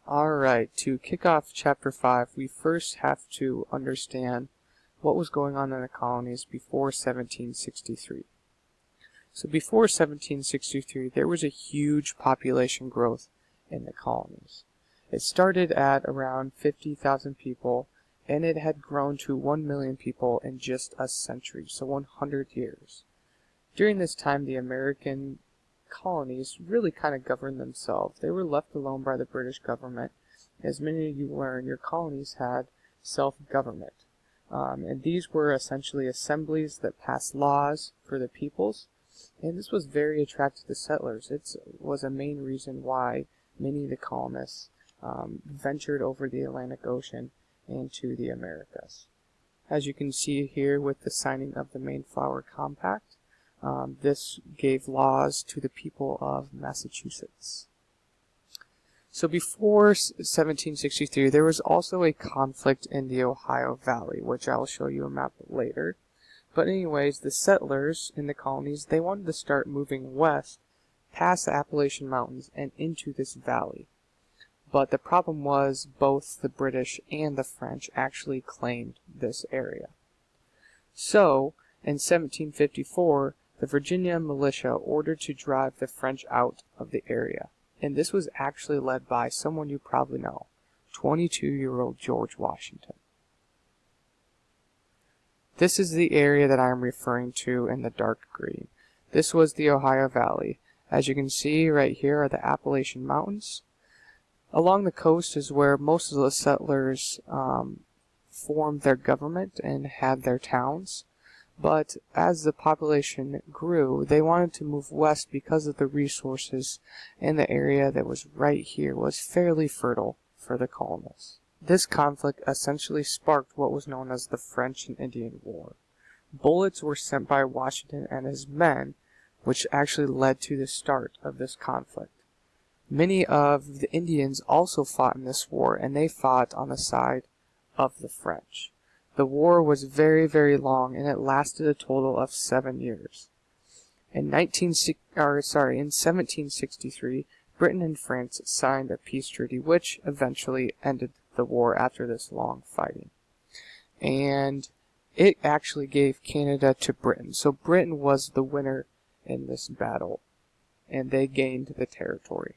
Alright, to kick off Chapter 5, we first have to understand what was going on in the colonies before 1763. So before 1763, there was a huge population growth in the colonies. It started at around 50,000 people, and it had grown to 1 million people in just a century, so 100 years. During this time, the American colonies really kind of governed themselves. They were left alone by the British government. As many of you learn, your colonies had self-government. And these were essentially assemblies that passed laws for the peoples. And this was very attractive to settlers. It was a main reason why many of the colonists ventured over the Atlantic Ocean and to the Americas. As you can see here with the signing of the Mayflower Compact, this gave laws to the people of Massachusetts. So before 1763, there was also a conflict in the Ohio Valley, which I'll show you a map later. But anyways, the settlers in the colonies, they wanted to start moving west past the Appalachian Mountains and into this valley. But the problem was both the British and the French actually claimed this area. So, in 1754, the Virginia militia ordered to drive the French out of the area, and this was actually led by someone you probably know, 22-year-old George Washington. This is the area that I am referring to in the dark green. This was the Ohio Valley. As you can see, right here are the Appalachian Mountains. Along the coast is where most of the settlers formed their government and had their towns. But as the population grew, they wanted to move west because of the resources, and the area that was right here was fairly fertile for the colonists. This conflict essentially sparked what was known as the French and Indian War. Bullets were sent by Washington and his men, which actually led to the start of this conflict. Many of the Indians also fought in this war, and they fought on the side of the French. The war was very, very long, and it lasted a total of 7 years. In 1763, Britain and France signed a peace treaty, which eventually ended the war after this long fighting. And it actually gave Canada to Britain. So Britain was the winner in this battle, and they gained the territory.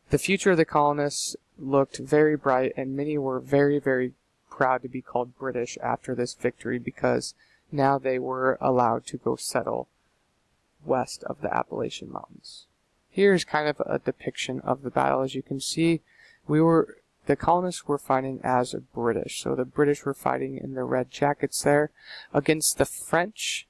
The future of the colonists looked very bright, and many were very, very proud to be called British after this victory, because now they were allowed to go settle west of the Appalachian Mountains. Here's kind of a depiction of the battle. As you can see, the colonists were fighting as British. So the British were fighting in the red jackets there against the French.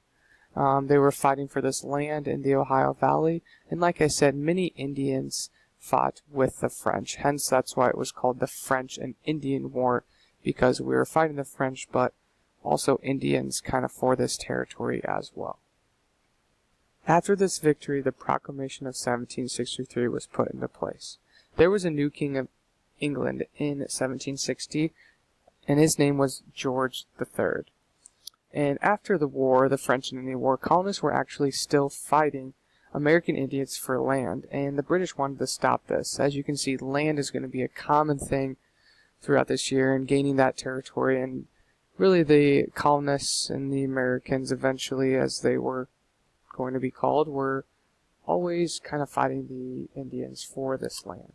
They were fighting for this land in the Ohio Valley. And like I said, many Indians fought with the French. Hence, that's why it was called the French and Indian War, because we were fighting the French, but also Indians kind of for this territory as well. After this victory, the Proclamation of 1763 was put into place. There was a new king of England in 1760, and his name was George III. And after the war, the French and Indian War, colonists were actually still fighting American Indians for land, and the British wanted to stop this. As you can see, land is going to be a common thing throughout this year and gaining that territory, and really the colonists and the Americans eventually, as they were going to be called, were always kind of fighting the Indians for this land.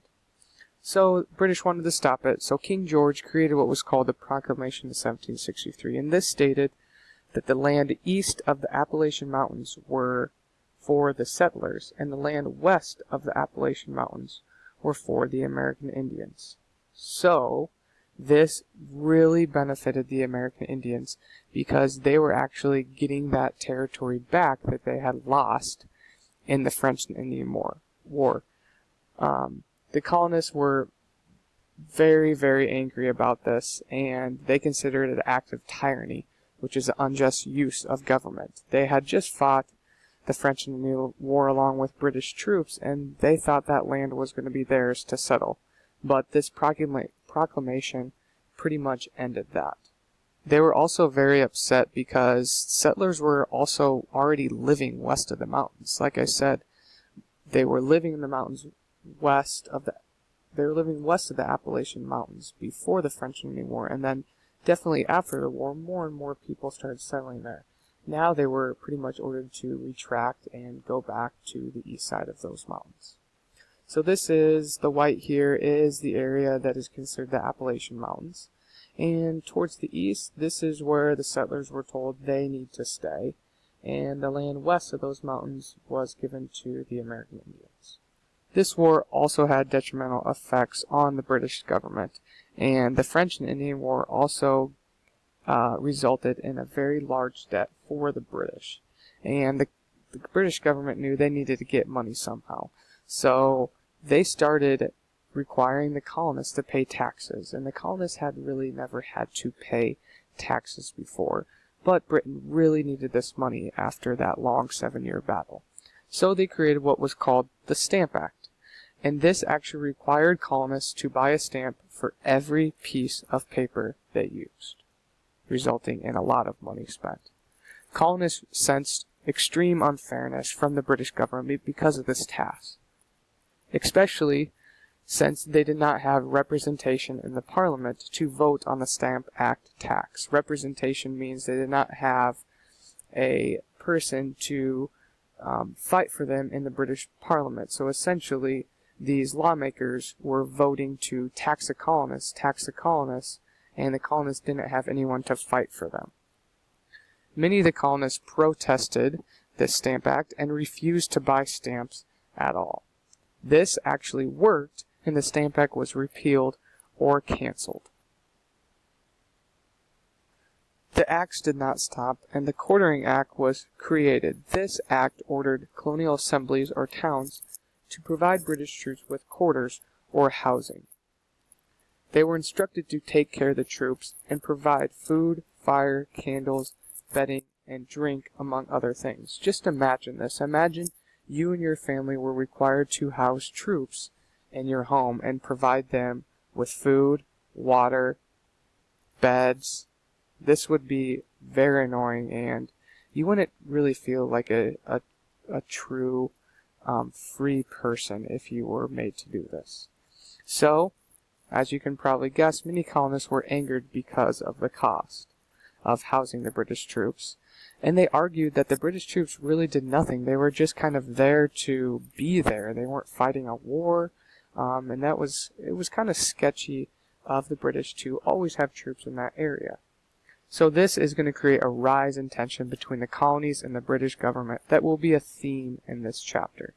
So the British wanted to stop it, so King George created what was called the Proclamation of 1763, and this stated that the land east of the Appalachian Mountains were for the settlers, and the land west of the Appalachian Mountains were for the American Indians. So this really benefited the American Indians because they were actually getting that territory back that they had lost in the French and Indian War. The colonists were very, very angry about this, and they considered it an act of tyranny, which is an unjust use of government. They had just fought the French and Indian War along with British troops, and they thought that land was going to be theirs to settle. But this proclamation pretty much ended that. They were also very upset because settlers were also already living west of the mountains. Like I said, they were living in the mountains west of the they were living west of the Appalachian Mountains before the French and Indian War, and then definitely after the war, more and more people started settling there. Now they were pretty much ordered to retract and go back to the east side of those mountains. So this is, the white here is the area that is considered the Appalachian Mountains. And towards the east, this is where the settlers were told they need to stay. And the land west of those mountains was given to the American Indians. This war also had detrimental effects on the British government, and the French and Indian War also resulted in a very large debt for the British. And the British government knew they needed to get money somehow. So they started requiring the colonists to pay taxes, and the colonists had really never had to pay taxes before. But Britain really needed this money after that long 7-year battle. So they created what was called the Stamp Act. And this actually required colonists to buy a stamp for every piece of paper they used, resulting in a lot of money spent. Colonists sensed extreme unfairness from the British government because of this task, especially since they did not have representation in the Parliament to vote on the Stamp Act tax. Representation means they did not have a person to fight for them in the British Parliament. So essentially, these lawmakers were voting to tax the colonists, and the colonists didn't have anyone to fight for them. Many of the colonists protested this Stamp Act and refused to buy stamps at all. This actually worked, and the Stamp Act was repealed or canceled. The acts did not stop, and the Quartering Act was created. This act ordered colonial assemblies or towns to provide British troops with quarters or housing. They were instructed to take care of the troops and provide food, fire, candles, bedding, and drink, among other things. Just imagine this. Imagine you and your family were required to house troops in your home and provide them with food, water, beds. This would be very annoying, and you wouldn't really feel like a true free person if you were made to do this. So, as you can probably guess, many colonists were angered because of the cost of housing the British troops, and they argued that the British troops really did nothing. They were just kind of there to be there. They weren't fighting a war, and it was kind of sketchy of the British to always have troops in that area. So this is going to create a rise in tension between the colonies and the British government that will be a theme in this chapter.